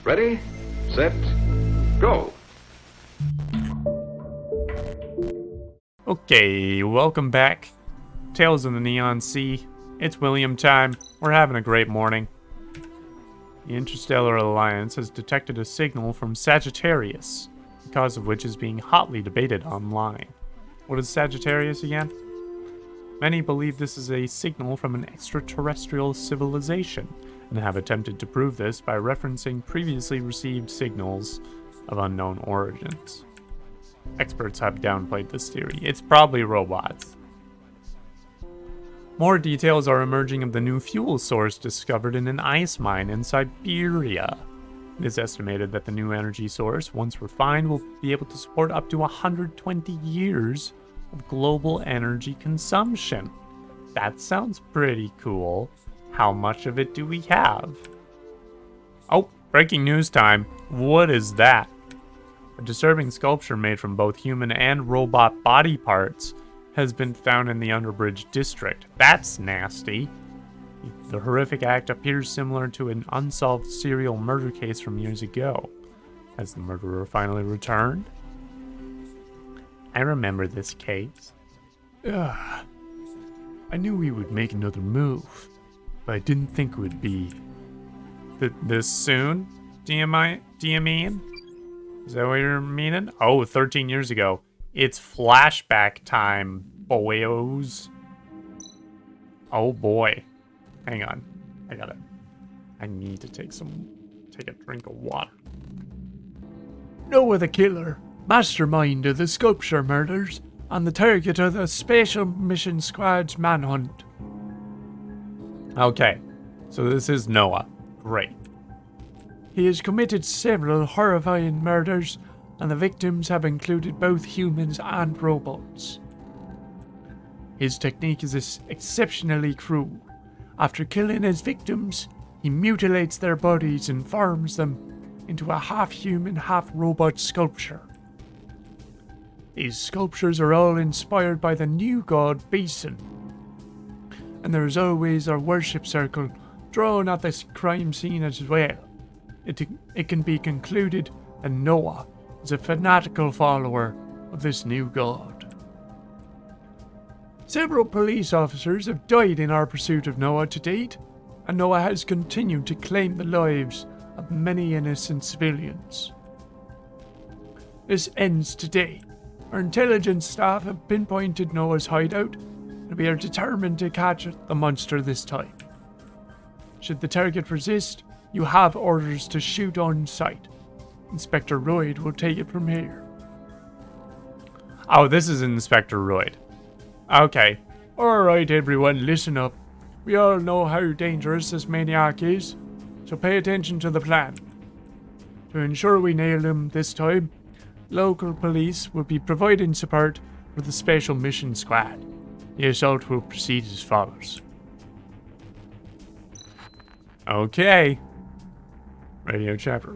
Ready, set, go. Okay, welcome back. Tales of the Neon Sea. It's William time. We're having a great morning. The Interstellar Alliance has detected a signal from Sagittarius, the cause of which is being hotly debated online. What is Sagittarius again? Many believe this is a signal from an extraterrestrial civilization, and have attempted to prove this by referencing previously received signals of unknown origins. Experts have downplayed this theory. It's probably robots. More details are emerging of the new fuel source discovered in an ice mine in Siberia. It is estimated that the new energy source, once refined, will be able to support up to 120 years of global energy consumption. That sounds pretty cool. How much of it do we have? Oh, breaking news time. What is that? A disturbing sculpture made from both human and robot body parts has been found in the Underbridge district. That's nasty. The horrific act appears similar to an unsolved serial murder case from years ago. Has the murderer finally returned? I remember this case. I knew we would make another move, but I didn't think it would be this soon. Do you mean? Is that what you're meaning? Oh, 13 years ago. It's flashback time, boyos. Oh boy. Hang on. I need to take a drink of water. Noah the killer, mastermind of the sculpture murders, and the target of the Special Mission Squad's manhunt. Okay, so this is Noah. Great. He has committed several horrifying murders, and the victims have included both humans and robots. His technique is exceptionally cruel. After killing his victims, he mutilates their bodies and forms them into a half-human, half-robot sculpture. These sculptures are all inspired by the new god Beeson, and there is always a worship circle drawn at this crime scene as well. It can be concluded that Noah is a fanatical follower of this new god. Several police officers have died in our pursuit of Noah to date, and Noah has continued to claim the lives of many innocent civilians. This ends today. Our intelligence staff have pinpointed Noah's hideout, and we are determined to catch the monster this time. Should the target resist, you have orders to shoot on sight. Inspector Royd will take it from here. Oh, this is Inspector Royd. Okay. Alright everyone, listen up. We all know how dangerous this maniac is, so pay attention to the plan. To ensure we nail him this time, local police will be providing support for the Special Mission Squad. The assault will proceed as follows. Okay. Radio chapter.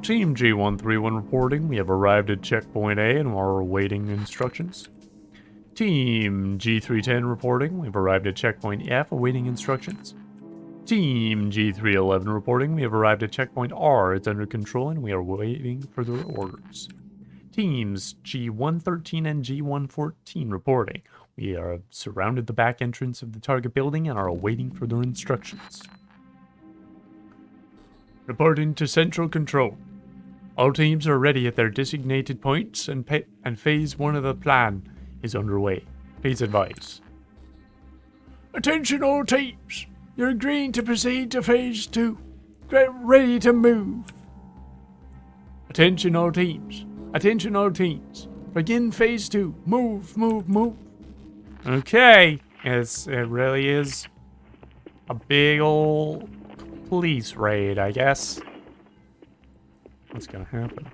Team G131 reporting. We have arrived at checkpoint A and are awaiting instructions. Team G310 reporting. We've arrived at checkpoint F, awaiting instructions. Team G311 reporting. We have arrived at checkpoint R. It's under control and we are waiting for their orders. Teams G113 and G114 reporting. We are surrounded the back entrance of the target building and are awaiting further instructions. Reporting to Central Control. All teams are ready at their designated points and Phase 1 of the plan is underway. Please advise. Attention all teams. You're agreeing to proceed to Phase 2. Get ready to move. Attention all teams. Attention all teams. Begin Phase 2. Move, move, move. Okay. Yes, it really is a big old police raid, I guess. What's gonna happen?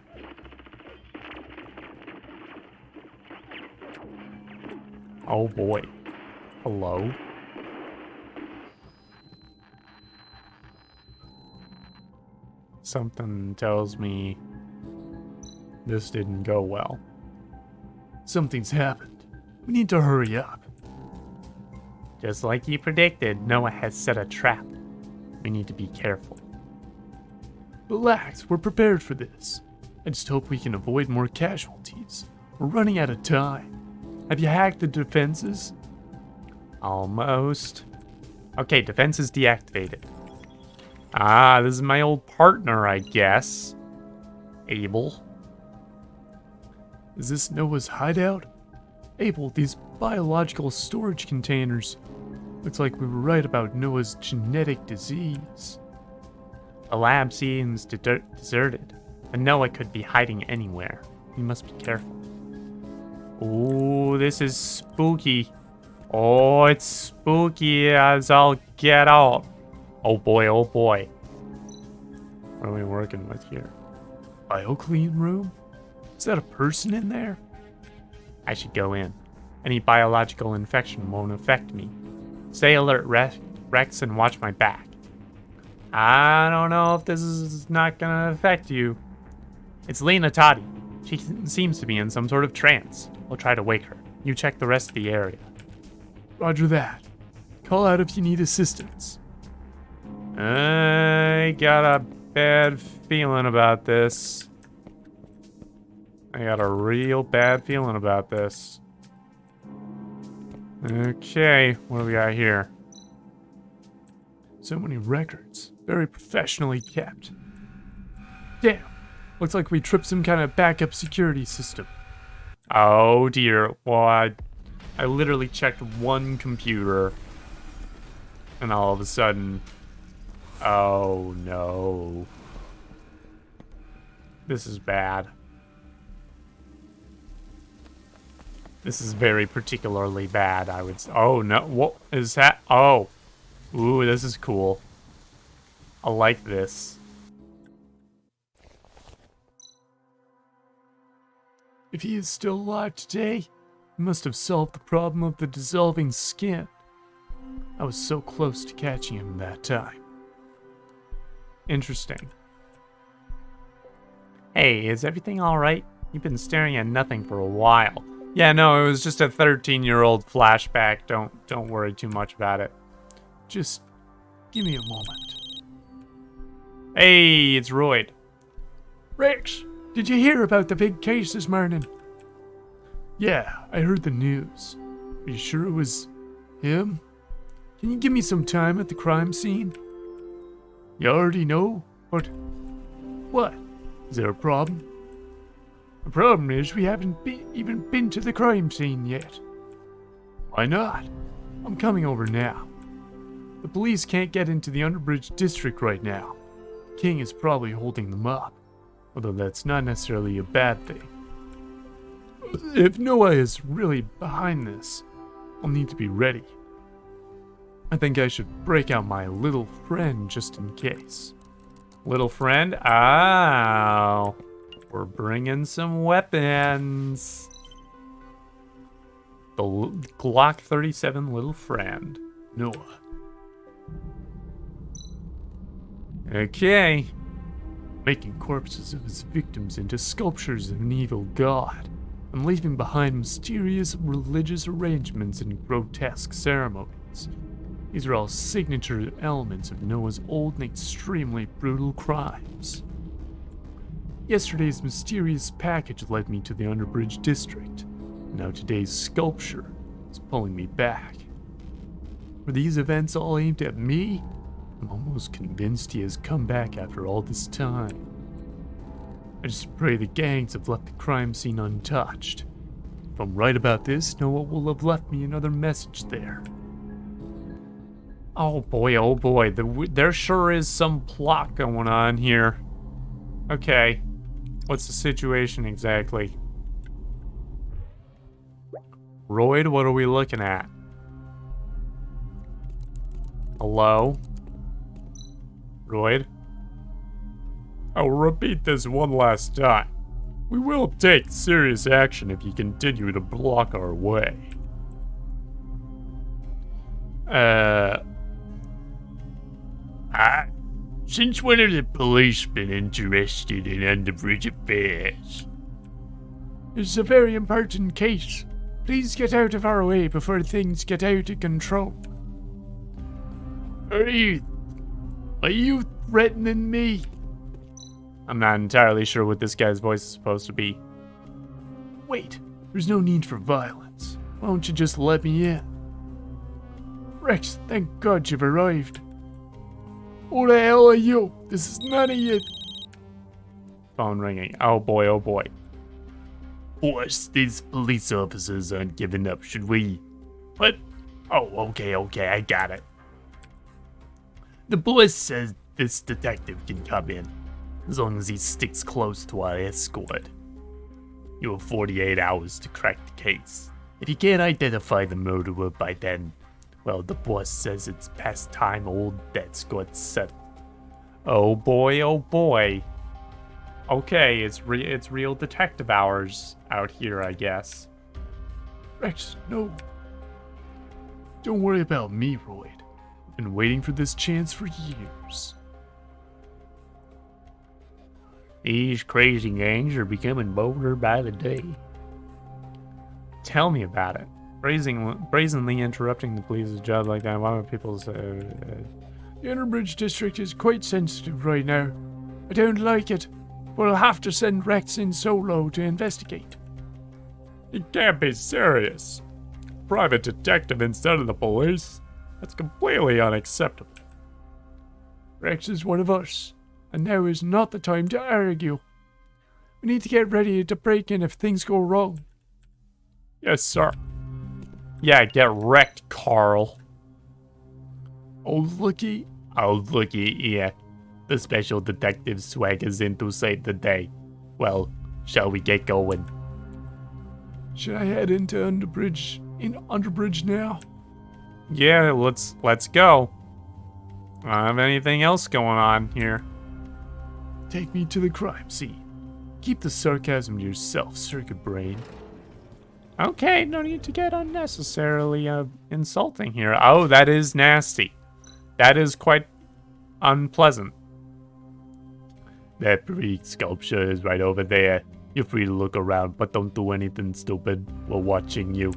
Oh boy. Hello? Something tells me this didn't go well. Something's happened. We need to hurry up. Just like you predicted, Noah has set a trap. We need to be careful. Relax, we're prepared for this. I just hope we can avoid more casualties. We're running out of time. Have you hacked the defenses? Almost. Okay, defense is deactivated. Ah, this is my old partner, I guess. Abel. Is this Noah's hideout? Abel, these biological storage containers. Looks like we were right about Noah's genetic disease. The lab seems deserted, but Noah could be hiding anywhere. We must be careful. Ooh, this is spooky. Oh, it's spooky as all get out. Oh boy, oh boy. What are we working with here? BioClean room? Is that a person in there? I should go in. Any biological infection won't affect me. Stay alert, Rex, and watch my back. I don't know if this is not gonna affect you. It's Lena Toddy. She seems to be in some sort of trance. I'll try to wake her. You check the rest of the area. Roger that. Call out if you need assistance. I got a bad feeling about this. I got a real bad feeling about this. Okay, what do we got here? So many records. Very professionally kept. Damn. Looks like we tripped some kind of backup security system. Oh dear. Well, I literally checked one computer. And all of a sudden... Oh no. This is bad. This is very particularly bad, I would say. Oh no, what is that? Oh. Ooh, this is cool. I like this. If he is still alive today, he must have solved the problem of the dissolving skin. I was so close to catching him that time. Interesting. Hey, is everything alright? You've been staring at nothing for a while. Yeah, no, it was just a 13-year-old flashback. Don't worry too much about it. Just give me a moment. Hey, it's Royd. Rex, did you hear about the big case this morning? Yeah, I heard the news. Are you sure it was him? Can you give me some time at the crime scene? You already know, but what? Is there a problem? The problem is we haven't even been to the crime scene yet. Why not? I'm coming over now. The police can't get into the Underbridge district right now. King is probably holding them up, although that's not necessarily a bad thing. If Noah is really behind this, I'll need to be ready. I think I should break out my little friend just in case. Little friend? Oh. We're bringing some weapons. The Glock 37 little friend. Noah. Okay. Making corpses of his victims into sculptures of an evil god, and leaving behind mysterious religious arrangements and grotesque ceremonies. These are all signature elements of Noah's old and extremely brutal crimes. Yesterday's mysterious package led me to the Underbridge district. Now today's sculpture is pulling me back. Were these events all aimed at me? I'm almost convinced he has come back after all this time. I just pray the gangs have left the crime scene untouched. If I'm right about this, Noah will have left me another message there. Oh boy, there sure is some plot going on here. Okay, what's the situation exactly? Royd, what are we looking at? Hello? Royd? I'll repeat this one last time. We will take serious action if you continue to block our way. Since when have the police been interested in Underbridge affairs? It's a very important case. Please get out of our way before things get out of control. Are you threatening me? I'm not entirely sure what this guy's voice is supposed to be. Wait, there's no need for violence. Why don't you just let me in? Rex, thank God you've arrived. Who the hell are you? This is none of you. Phone ringing. Oh boy, oh boy. Boss, these police officers aren't giving up, should we? What? Oh, okay, I got it. The boss says this detective can come in, as long as he sticks close to our escort. You have 48 hours to crack the case. If you can't identify the murderer by then, well, the boss says it's past time old debts got settled. Oh boy, oh boy. Okay, it's real detective hours out here, I guess. Rex, no. Don't worry about me, Royd. I've been waiting for this chance for years. These crazy gangs are becoming bolder by the day. Tell me about it. Brazenly interrupting the police's job like that. Why would people say... The Interbridge district is quite sensitive right now. I don't like it, but I'll have to send Rex in solo to investigate. You can't be serious. Private detective instead of the police? That's completely unacceptable. Rex is one of us, and now is not the time to argue. We need to get ready to break in if things go wrong. Yes, sir. Yeah, get wrecked, Carl. Oh, looky. Oh, looky, yeah. The special detective swaggers in to save the day. Well, shall we get going? Should I head into Underbridge now? Yeah, let's go. I don't have anything else going on here. Take me to the crime scene. Keep the sarcasm to yourself, circuit brain. Okay, no need to get unnecessarily insulting here. Oh, that is nasty. That is quite unpleasant. That pretty sculpture is right over there. You're free to look around, but don't do anything stupid. We're watching you.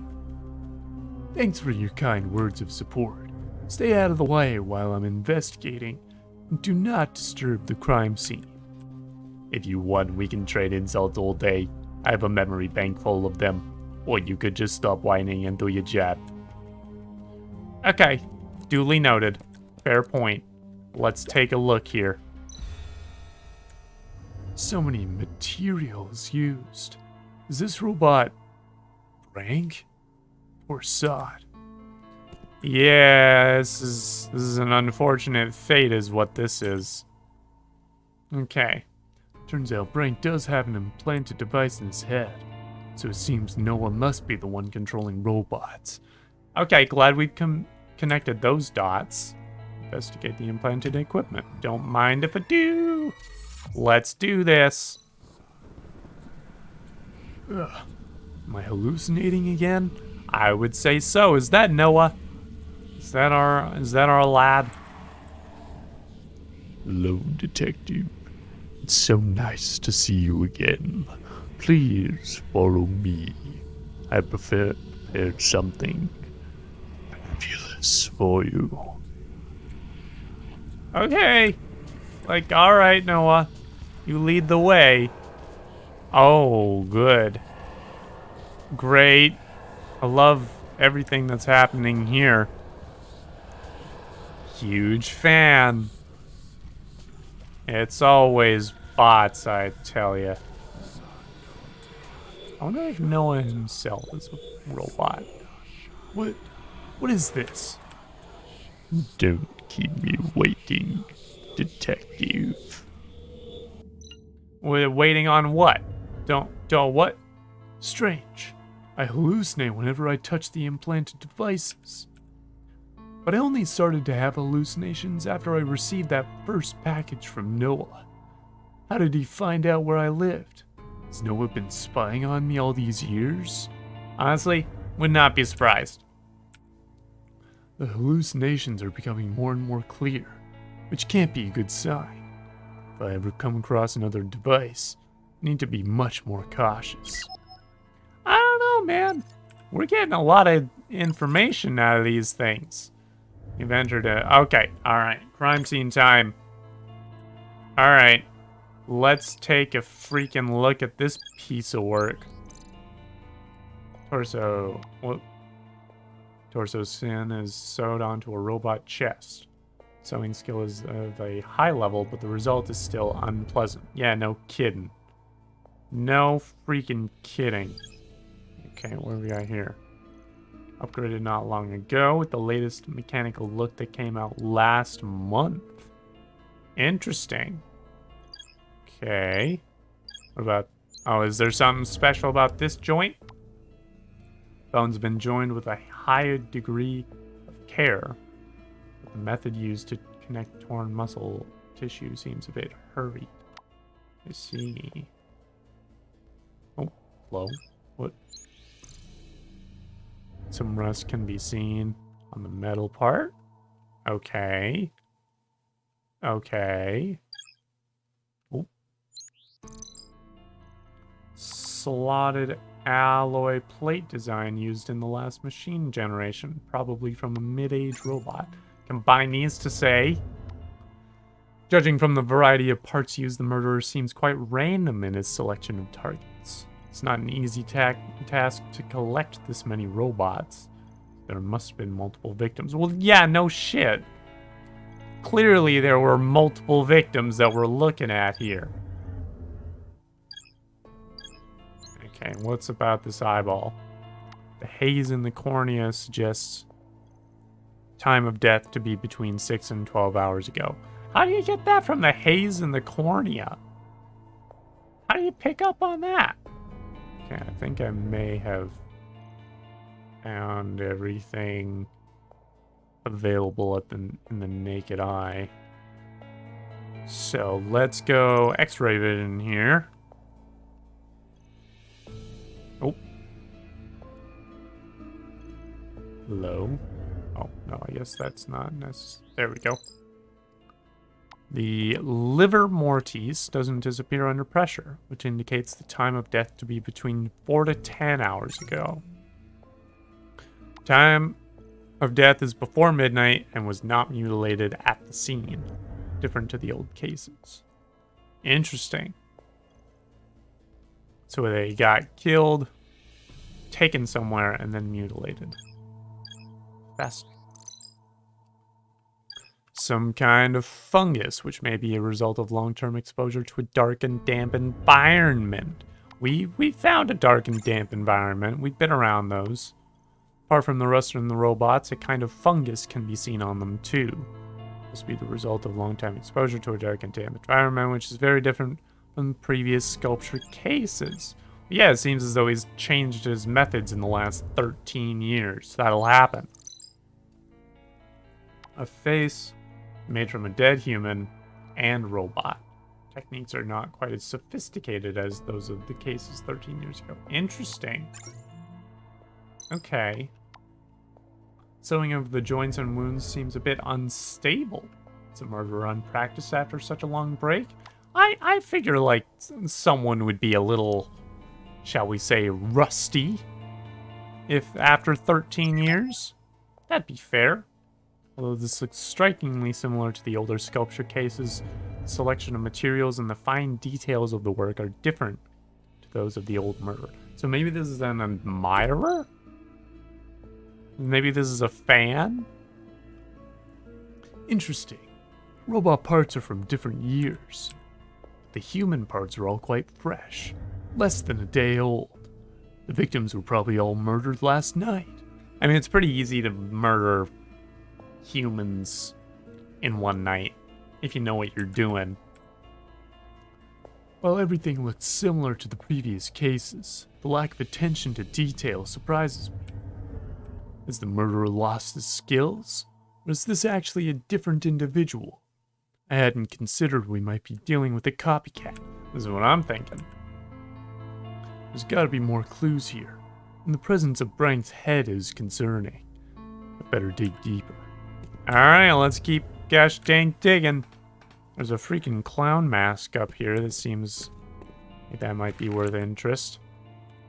Thanks for your kind words of support. Stay out of the way while I'm investigating, and do not disturb the crime scene. If you want, we can trade insults all day. I have a memory bank full of them. Or you could just stop whining and do your job. Okay, duly noted. Fair point. Let's take a look here. So many materials used. Is this robot Frank or Sod? Yeah, this is an unfortunate fate is what this is. Okay. Turns out Frank does have an implanted device in his head. So it seems Noah must be the one controlling robots. Okay, glad we've connected those dots. Investigate the implanted equipment. Don't mind if I do. Let's do this. Ugh. Am I hallucinating again? I would say so. Is that Noah? Is that our lad? Hello, detective. It's so nice to see you again. Please follow me. I prepared something fabulous for you. Okay. Like, alright, Noah. You lead the way. Oh, good. Great. I love everything that's happening here. Huge fan. It's always bots, I tell you. I wonder if Noah himself is a robot. What is this? Don't keep me waiting, detective. We're waiting on what? Don't what? Strange. I hallucinate whenever I touch the implanted devices. But I only started to have hallucinations after I received that first package from Noah. How did he find out where I lived? Has Noah been spying on me all these years? Honestly, would not be surprised. The hallucinations are becoming more and more clear, which can't be a good sign. If I ever come across another device, I need to be much more cautious. I don't know, man. We're getting a lot of information out of these things. You've entered a... Okay, alright. Crime scene time. Alright. Let's take a freaking look at this piece of work. Torso. What? Torso skin is sewed onto a robot chest. Sewing skill is of a high level, but the result is still unpleasant. Yeah, no kidding. No freaking kidding. Okay, what do we got here? Upgraded not long ago with the latest mechanical look that came out last month. Interesting. Okay. What about... Oh, is there something special about this joint? Bone's been joined with a higher degree of care. But the method used to connect torn muscle tissue seems a bit hurried. I see. Oh, hello. What? Some rust can be seen on the metal part. Okay. Okay. Oh. Slotted alloy plate design used in the last machine generation, probably from a mid-age robot. Combine these to say, judging from the variety of parts used, the murderer seems quite random in his selection of targets. It's not an easy task to collect this many robots. There must have been multiple victims. Well, yeah, no shit. Clearly there were multiple victims that we're looking at here. Okay, what's about this eyeball? The haze in the cornea suggests time of death to be between 6 and 12 hours ago. How do you get that from the haze in the cornea? How do you pick up on that? Okay, I think I may have found everything available in the naked eye. So let's go X-ray vision here. Oh. Low. Oh, no, I guess that's not necessary. There we go. The liver mortis doesn't disappear under pressure, which indicates the time of death to be between 4 to 10 hours ago. Time of death is before midnight and was not mutilated at the scene, different to the old cases. Interesting. So they got killed, taken somewhere, and then mutilated. Fascinating. Some kind of fungus, which may be a result of long-term exposure to a dark and damp environment. We found a dark and damp environment. We've been around those. Apart from the rust in the robots, a kind of fungus can be seen on them too. This will be the result of long-time exposure to a dark and damp environment, which is very different from previous sculpture cases. Yeah, it seems as though he's changed his methods in the last 13 years. That'll happen. A face made from a dead human and robot. Techniques are not quite as sophisticated as those of the cases 13 years ago. Interesting. Okay. Sewing of the joints and wounds seems a bit unstable. Is a murderer unpracticed after such a long break? I figure like someone would be a little, shall we say, rusty if after 13 years. That'd be fair. Although this looks strikingly similar to the older sculpture cases, the selection of materials and the fine details of the work are different to those of the old murderer. So maybe this is an admirer? Maybe this is a fan? Interesting. Robot parts are from different years. The human parts are all quite fresh, less than a day old. The victims were probably all murdered last night. I mean, it's pretty easy to murder humans in one night if you know what you're doing. While everything looks similar to the previous cases, the lack of attention to detail surprises me. Has the murderer lost his skills? Or is this actually a different individual? I hadn't considered we might be dealing with a copycat. This is what I'm thinking. There's gotta be more clues here, and the presence of Brank's head is concerning. I better dig deeper. Alright, let's keep gosh dang digging. There's a freaking clown mask up here that seems like that might be worth interest.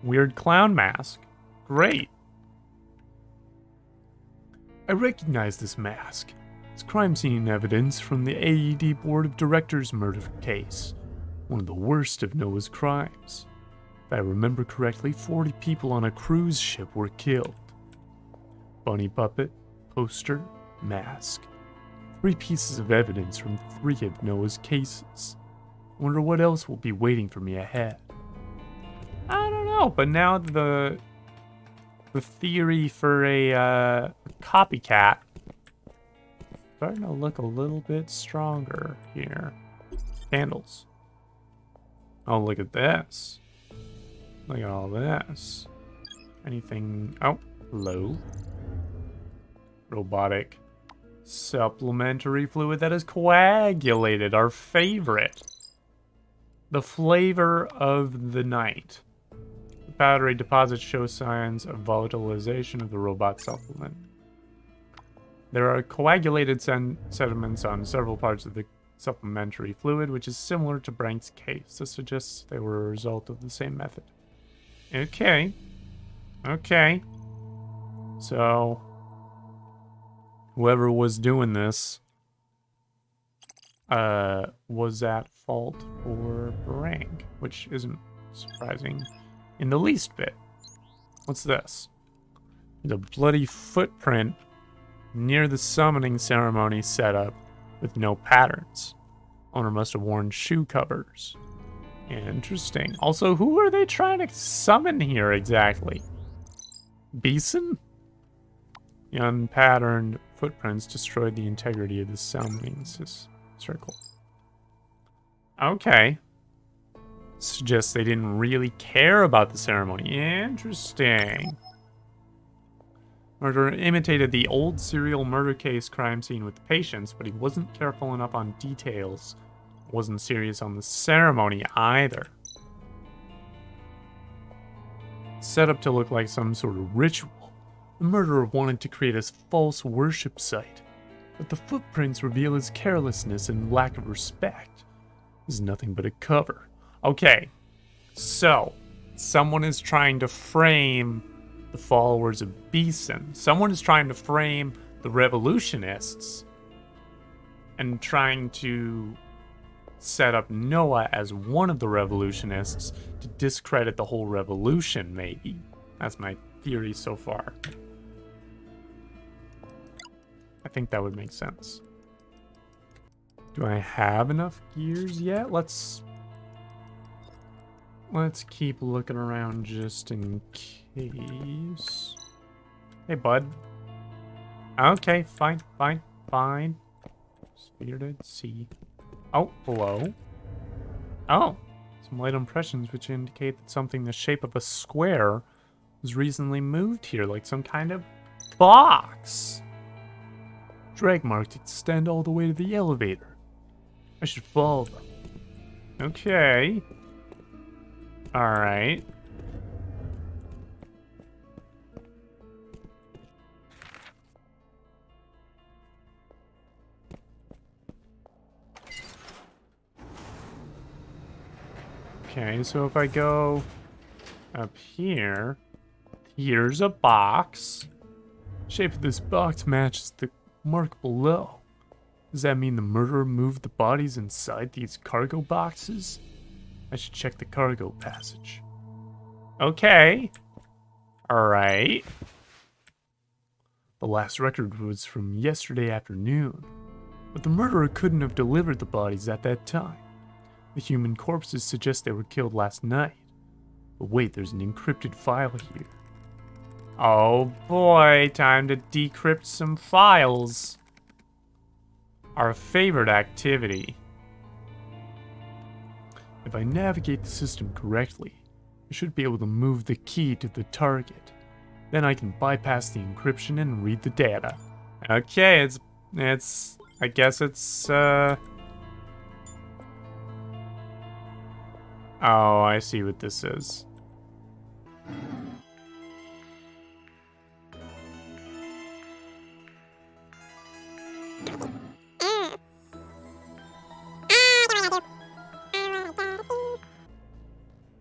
Weird clown mask. Great. I recognize this mask. It's crime scene evidence from the AED Board of Directors murder case. one of the worst of Noah's crimes. If I remember correctly, 40 people on a cruise ship were killed. Bunny puppet, poster, mask. 3 pieces of evidence from 3 of Noah's cases. I wonder what else will be waiting for me ahead. I don't know, but now the theory for a copycat starting to look a little bit stronger here. Candles. Oh, look at this. Look at all this. Anything? Oh, hello. Robotic supplementary fluid that is coagulated. Our favorite. The flavor of the night. The powdery deposits show signs of volatilization of the robot supplement. There are coagulated sediments on several parts of the supplementary fluid, which is similar to Brank's case. This suggests they were a result of the same method. Okay. Okay. So, whoever was doing this was at fault for Brank, which isn't surprising in the least bit. What's this? The bloody footprint near the summoning ceremony setup with no patterns. Owner must have worn shoe covers. Interesting. Also, who are they trying to summon here exactly? Beeson? The unpatterned footprints destroyed the integrity of the summoning circle. Okay. Suggests they didn't really care about the ceremony. Interesting. Murderer imitated the old serial murder case crime scene with patience, but he wasn't careful enough on details. Wasn't serious on the ceremony either. Set up to look like some sort of ritual. The murderer wanted to create a false worship site, but the footprints reveal his carelessness and lack of respect. This is nothing but a cover. Okay, so someone is trying to frame the followers of Beeson. Someone is trying to frame the revolutionists and trying to set up Noah as one of the revolutionists to discredit the whole revolution, maybe. That's my theory so far. I think that would make sense. Do I have enough gears yet? Let's keep looking around just in case. Hey, bud. Okay, fine. Spirited Sea. Oh, hello. Oh, some light impressions which indicate that something the shape of a square was recently moved here, like some kind of box. Drag marks extend all the way to the elevator. I should follow them. Okay. Alright. Okay, so if I go up here, here's a box. Shape of this box matches the mark below. Does that mean the murderer moved the bodies inside these cargo boxes? I should check the cargo passage. Okay. Alright. The last record was from yesterday afternoon, but the murderer couldn't have delivered the bodies at that time. The human corpses suggest they were killed last night. But wait, there's an encrypted file here. Oh boy, time to decrypt some files. Our favorite activity. If I navigate the system correctly, I should be able to move the key to the target. Then I can bypass the encryption and read the data. Okay, I guess it's, Oh, I see what this is.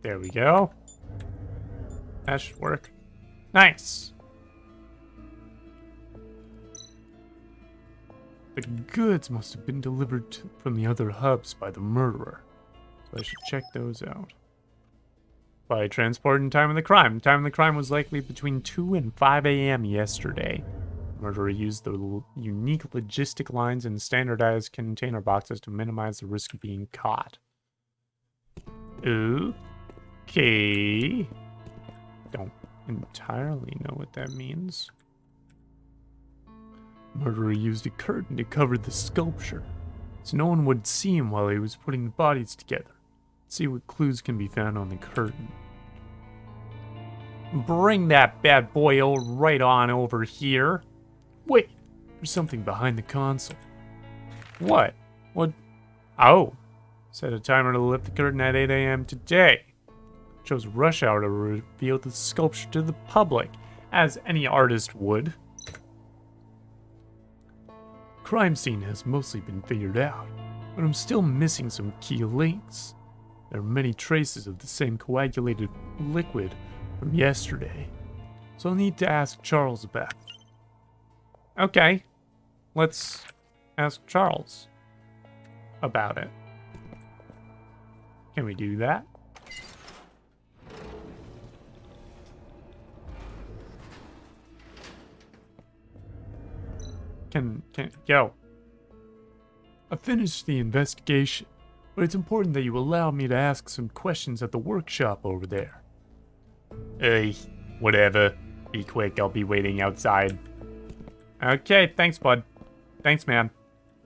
There we go. That should work. Nice. The goods must have been delivered from the other hubs by the murderer. So I should check those out. By transport and time of the crime. Time of the crime was likely between 2 and 5 a.m. yesterday. The murderer used the unique logistic lines and standardized container boxes to minimize the risk of being caught. Okay. Don't entirely know what that means. Murderer used a curtain to cover the sculpture, so no one would see him while he was putting the bodies together. Let's see what clues can be found on the curtain. Bring that bad boy right on over here. Wait, there's something behind the console. What? What? Oh. Set a timer to lift the curtain at 8 a.m. today. Chose rush hour to reveal the sculpture to the public, as any artist would. Crime scene has mostly been figured out, but I'm still missing some key links. There are many traces of the same coagulated liquid from yesterday, so I'll need to ask Charles about it. Okay, let's ask Charles about it. Can we do that? Can go. I finished the investigation, but it's important that you allow me to ask some questions at the workshop over there. Hey, whatever. Be quick, I'll be waiting outside. Okay, thanks, bud. Thanks, man.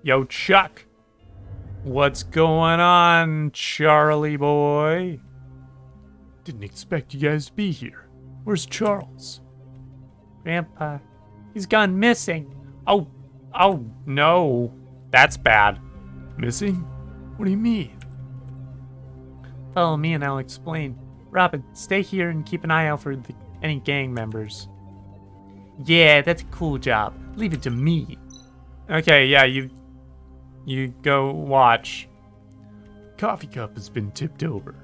Yo, Chuck. What's going on, Charlie boy? Didn't expect you guys to be here. Where's Charles? Grandpa, he's gone missing. Oh no. That's bad. Missing? What do you mean? Follow me and I'll explain. Robin, stay here and keep an eye out for any gang members. Yeah, that's a cool job. Leave it to me. Okay, yeah, you go watch. Coffee cup has been tipped over.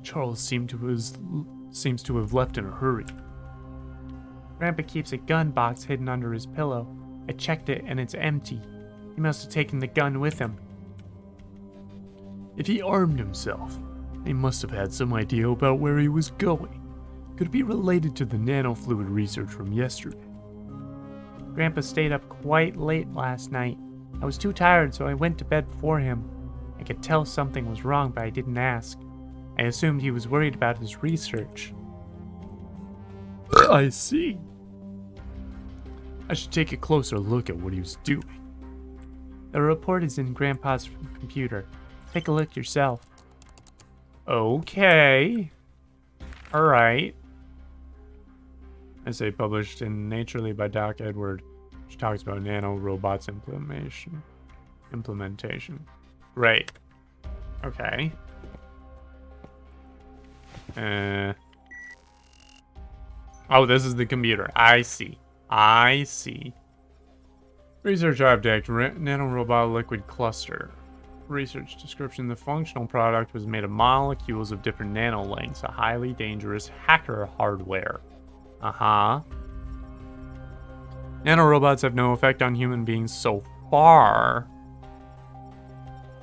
Charles seems to have left in a hurry. Grandpa keeps a gun box hidden under his pillow. I checked it and it's empty. He must have taken the gun with him. If he armed himself, he must have had some idea about where he was going. Could it be related to the nanofluid research from yesterday? Grandpa stayed up quite late last night. I was too tired, so I went to bed before him. I could tell something was wrong, but I didn't ask. I assumed he was worried about his research. I see. I should take a closer look at what he was doing. The report is in Grandpa's computer. Take a look yourself. Okay. Alright. Essay published in Naturally by Doc Edward, which talks about nanorobots implementation. Great. Okay. Oh, this is the computer. I see. Research object, nanorobot liquid cluster. Research description, the functional product was made of molecules of different nanolengths, a highly dangerous hacker hardware. Nanorobots have no effect on human beings so far.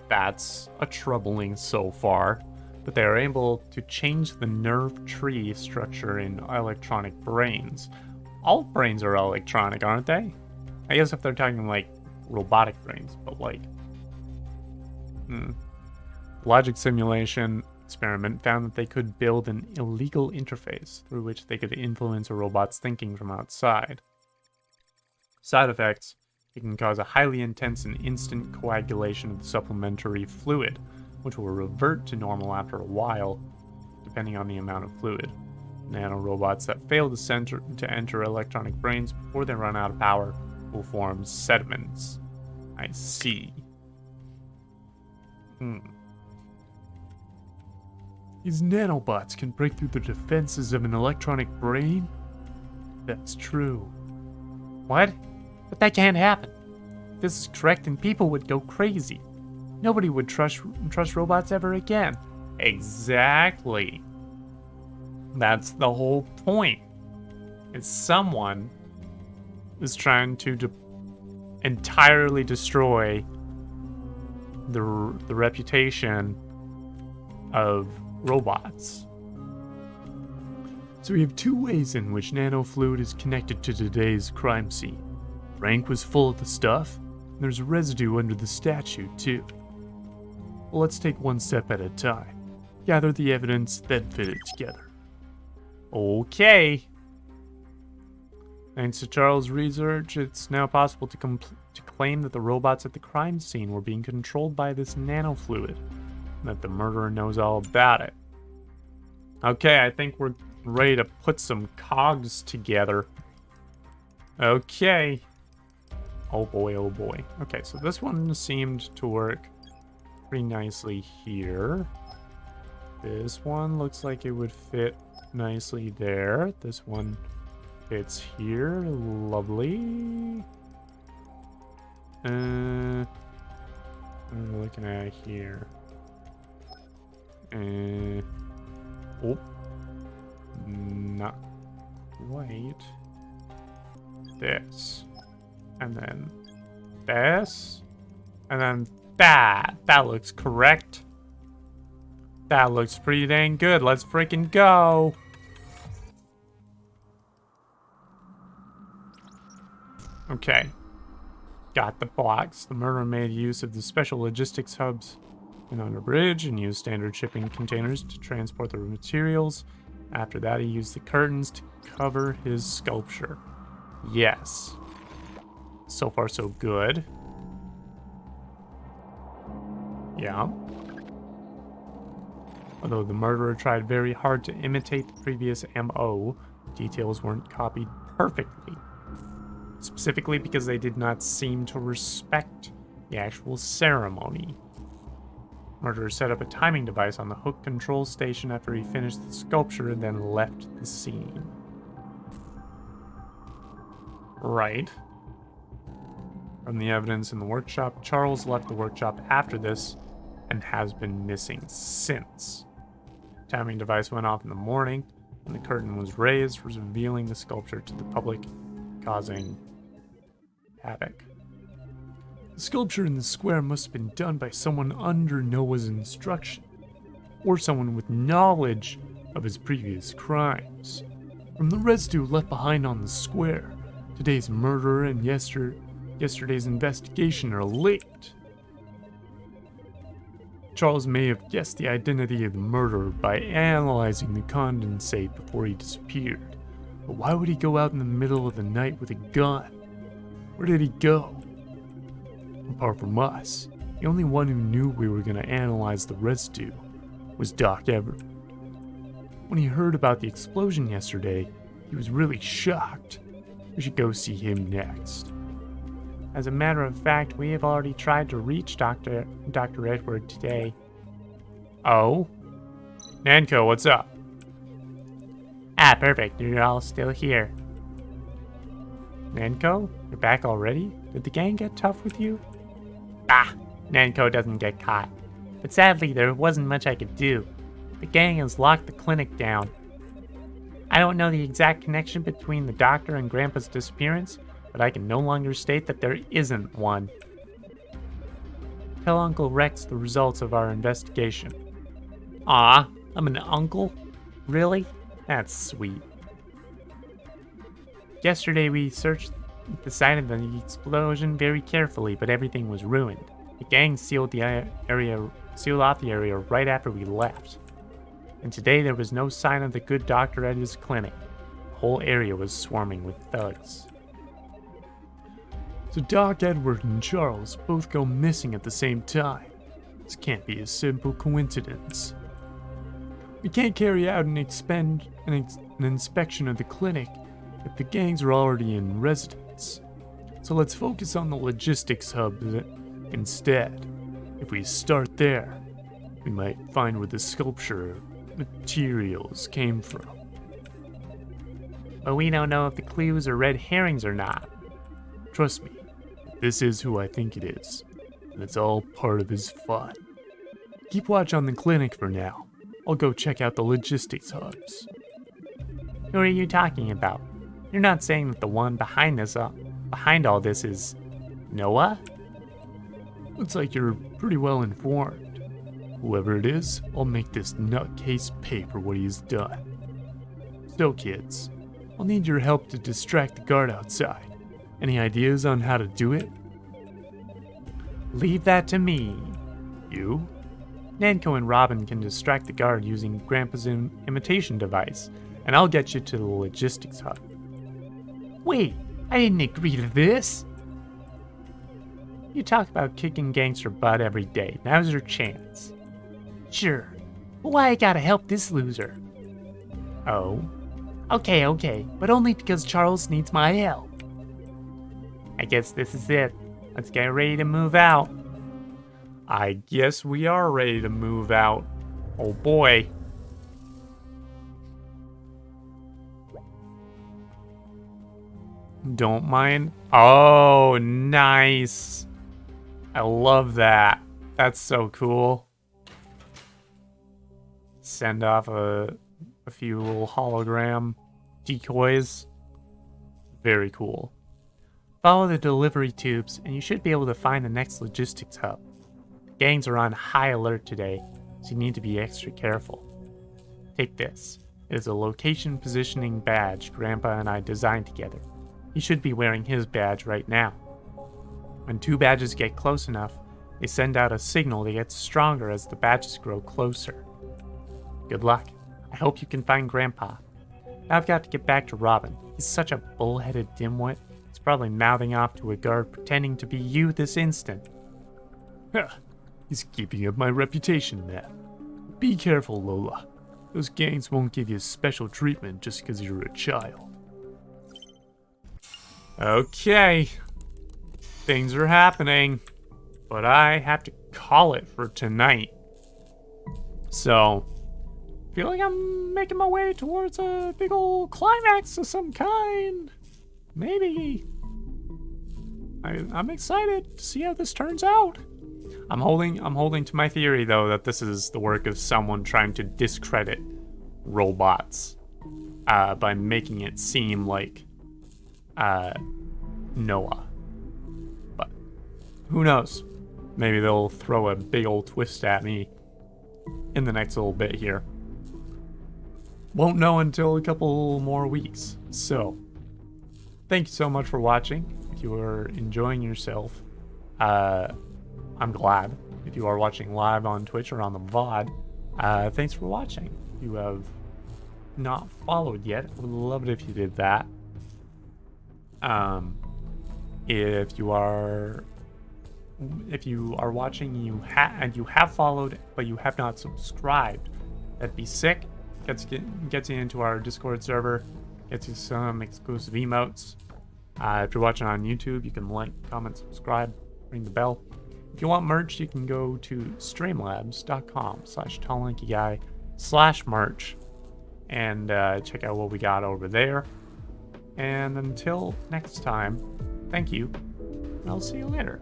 That's a troubling so far. But they are able to change the nerve tree structure in electronic brains. All brains are electronic, aren't they? I guess if they're talking like robotic brains, but like... Logic simulation experiment found that they could build an illegal interface through which they could influence a robot's thinking from outside. Side effects: it can cause a highly intense and instant coagulation of the supplementary fluid, which will revert to normal after a while, depending on the amount of fluid. Nanorobots that fail to enter electronic brains before they run out of power will form sediments. I see. These nanobots can break through the defenses of an electronic brain? That's true. What? But that can't happen. If this is correct, then people would go crazy. Nobody would trust robots ever again. Exactly. That's the whole point. Is someone is trying to entirely destroy the reputation of robots. So we have two ways in which nanofluid is connected to today's crime scene. Frank was full of the stuff, and there's residue under the statue too. Well, let's take one step at a time. Gather the evidence, then fit it together. Okay. Thanks to Charles' research, it's now possible to claim that the robots at the crime scene were being controlled by this nanofluid, and that the murderer knows all about it. Okay, I think we're ready to put some cogs together. Okay. Oh boy, oh boy. Okay, so this one seemed to work pretty nicely here. This one looks like it would fit nicely there. This one fits here. Lovely. What am I looking at here? Oh. Not quite. This. And then this. And then that. That looks correct. That looks pretty dang good. Let's freaking go. Okay. Got the blocks. The murderer made use of the special logistics hubs and on a bridge and used standard shipping containers to transport the materials. After that, he used the curtains to cover his sculpture. Yes. So far, so good. Yeah. Although the murderer tried very hard to imitate the previous MO, details weren't copied perfectly. Specifically because they did not seem to respect the actual ceremony. Murderer set up a timing device on the hook control station after he finished the sculpture and then left the scene. Right. From the evidence in the workshop, Charles left the workshop after this and has been missing since. The timing device went off in the morning and the curtain was raised, revealing the sculpture to the public, causing havoc. The sculpture in the square must have been done by someone under Noah's instruction, or someone with knowledge of his previous crimes. From the residue left behind on the square, today's murderer and yesterday's investigation are linked. Charles may have guessed the identity of the murderer by analyzing the condensate before he disappeared. But why would he go out in the middle of the night with a gun? Where did he go? Apart from us, the only one who knew we were going to analyze the residue was Doc Everett. When he heard about the explosion yesterday, he was really shocked. We should go see him next. As a matter of fact, we have already tried to reach Dr. Edward today. Oh? Nanko, what's up? Ah, perfect. You're all still here. Nanko? You're back already? Did the gang get tough with you? Ah, Nanko doesn't get caught. But sadly, there wasn't much I could do. The gang has locked the clinic down. I don't know the exact connection between the doctor and Grandpa's disappearance, but I can no longer state that there isn't one. Tell Uncle Rex the results of our investigation. Ah, I'm an uncle? Really? That's sweet. Yesterday we searched the site of the explosion very carefully, but everything was ruined. The gang sealed off the area right after we left. And today there was no sign of the good doctor at his clinic. The whole area was swarming with thugs. So Doc Edward and Charles both go missing at the same time. This can't be a simple coincidence. We can't carry out an inspection of the clinic if the gangs are already in residence. So let's focus on the logistics hub instead. If we start there, we might find where the sculpture materials came from. But we don't know if the clues are red herrings or not. Trust me, this is who I think it is, and it's all part of his fun. Keep watch on the clinic for now. I'll go check out the logistics hubs. Who are you talking about? You're not saying that the one behind all this is Noah? Looks like you're pretty well informed. Whoever it is, I'll make this nutcase pay for what he's done. So kids, I'll need your help to distract the guard outside. Any ideas on how to do it? Leave that to me. You? Nanko and Robin can distract the guard using Grandpa's imitation device, and I'll get you to the logistics hub. Wait, I didn't agree to this. You talk about kicking gangster butt every day. Now's your chance. Sure, but why I gotta help this loser? Oh? Okay, but only because Charles needs my help. I guess this is it. Let's get ready to move out. I guess we are ready to move out. Oh boy. Don't mind. Oh, nice. I love that. That's so cool. Send off a few little hologram decoys. Very cool. Follow the delivery tubes, and you should be able to find the next logistics hub. Gangs are on high alert today, so you need to be extra careful. Take this. It is a location positioning badge Grandpa and I designed together. You should be wearing his badge right now. When two badges get close enough, they send out a signal that gets stronger as the badges grow closer. Good luck. I hope you can find Grandpa. Now I've got to get back to Robin. He's such a bullheaded dimwit. He's probably mouthing off to a guard pretending to be you this instant. He's keeping up my reputation, man. Be careful, Lola. Those gangs won't give you special treatment just because you're a child. Okay. Things are happening. But I have to call it for tonight. So, feel like I'm making my way towards a big old climax of some kind. Maybe. I'm excited to see how this turns out. I'm holding to my theory though that this is the work of someone trying to discredit robots by making it seem like Noah. But who knows? Maybe they'll throw a big old twist at me in the next little bit here. Won't know until a couple more weeks. So, thank you so much for watching. If you are enjoying yourself, I'm glad. If you are watching live on Twitch or on the VOD, thanks for watching. If you have not followed yet, I would love it if you did that. If you are watching and you have followed but you have not subscribed, that'd be sick. Gets you into our Discord server, gets you some exclusive emotes. If you're watching on YouTube, you can like, comment, subscribe, ring the bell. If you want merch, you can go to streamlabs.com/tallankyguy/merch and check out what we got over there. And until next time, thank you, and I'll see you later.